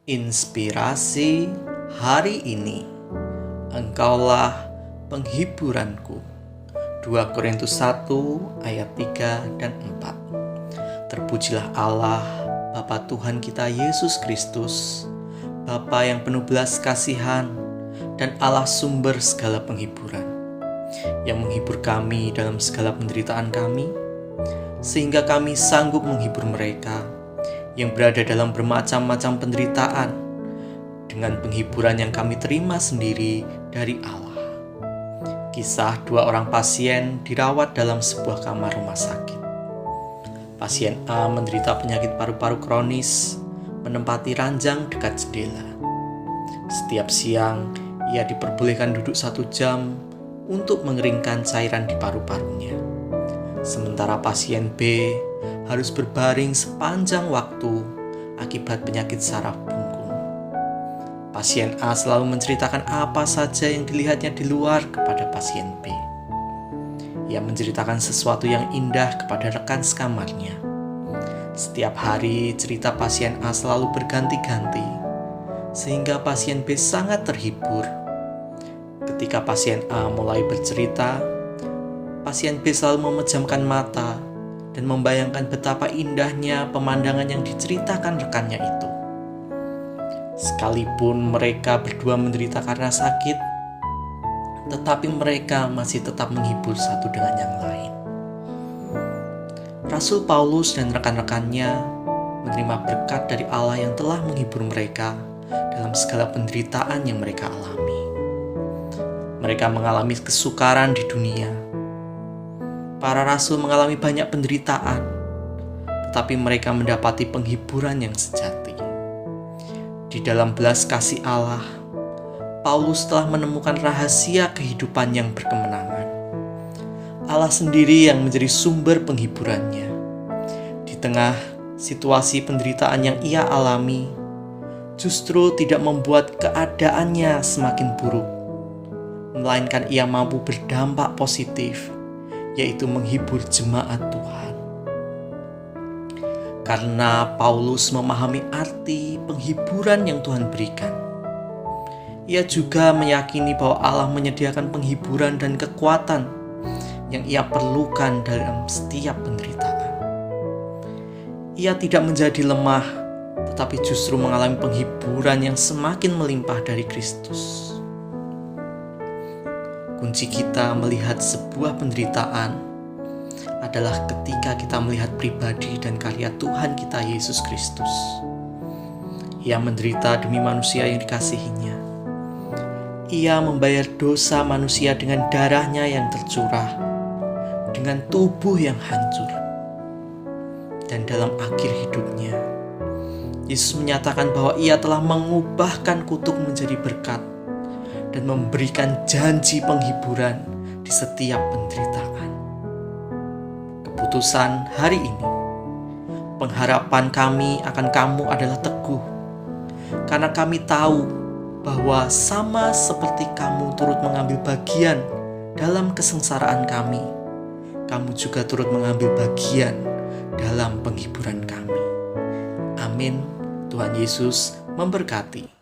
Inspirasi hari ini. Engkaulah penghiburanku. 2 Korintus 1 ayat 3 dan 4. Terpujilah Allah, Bapa Tuhan kita Yesus Kristus, Bapa yang penuh belas kasihan dan Allah sumber segala penghiburan, yang menghibur kami dalam segala penderitaan kami, sehingga kami sanggup menghibur mereka yang berada dalam bermacam-macam penderitaan dengan penghiburan yang kami terima sendiri dari Allah. Kisah 2 orang pasien dirawat dalam sebuah kamar rumah sakit. Pasien A menderita penyakit paru-paru kronis, menempati ranjang dekat jendela. Setiap siang, ia diperbolehkan duduk 1 jam untuk mengeringkan cairan di paru-parunya. Sementara pasien B harus berbaring sepanjang waktu akibat penyakit saraf punggung. Pasien A selalu menceritakan apa saja yang dilihatnya di luar kepada pasien B. Ia menceritakan sesuatu yang indah kepada rekan sekamarnya. Setiap hari cerita pasien A selalu berganti-ganti, sehingga pasien B sangat terhibur. Ketika pasien A mulai bercerita, pasien B selalu memejamkan mata dan membayangkan betapa indahnya pemandangan yang diceritakan rekannya itu. Sekalipun mereka berdua menderita karena sakit, tetapi mereka masih tetap menghibur satu dengan yang lain. Rasul Paulus dan rekan-rekannya menerima berkat dari Allah yang telah menghibur mereka dalam segala penderitaan yang mereka alami. Mereka mengalami kesukaran di dunia. Para rasul mengalami banyak penderitaan, tetapi mereka mendapati penghiburan yang sejati. Di dalam belas kasih Allah, Paulus telah menemukan rahasia kehidupan yang berkemenangan. Allah sendiri yang menjadi sumber penghiburannya. Di tengah situasi penderitaan yang ia alami, justru tidak membuat keadaannya semakin buruk, melainkan ia mampu berdampak positif, yaitu menghibur jemaat Tuhan. Karena Paulus memahami arti penghiburan yang Tuhan berikan, ia juga meyakini bahwa Allah menyediakan penghiburan dan kekuatan yang ia perlukan dalam setiap penderitaan. Ia tidak menjadi lemah, tetapi justru mengalami penghiburan yang semakin melimpah dari Kristus. Kunci kita melihat sebuah penderitaan adalah ketika kita melihat pribadi dan karya Tuhan kita Yesus Kristus. Ia menderita demi manusia yang dikasihinya. Ia membayar dosa manusia dengan darahnya yang tercurah, dengan tubuh yang hancur. Dan dalam akhir hidupnya, Yesus menyatakan bahwa ia telah mengubahkan kutuk menjadi berkat dan memberikan janji penghiburan di setiap penderitaan. Keputusan hari ini, pengharapan kami akan kamu adalah teguh, karena kami tahu bahwa sama seperti kamu turut mengambil bagian dalam kesengsaraan kami, kamu juga turut mengambil bagian dalam penghiburan kami. Amin. Tuhan Yesus memberkati.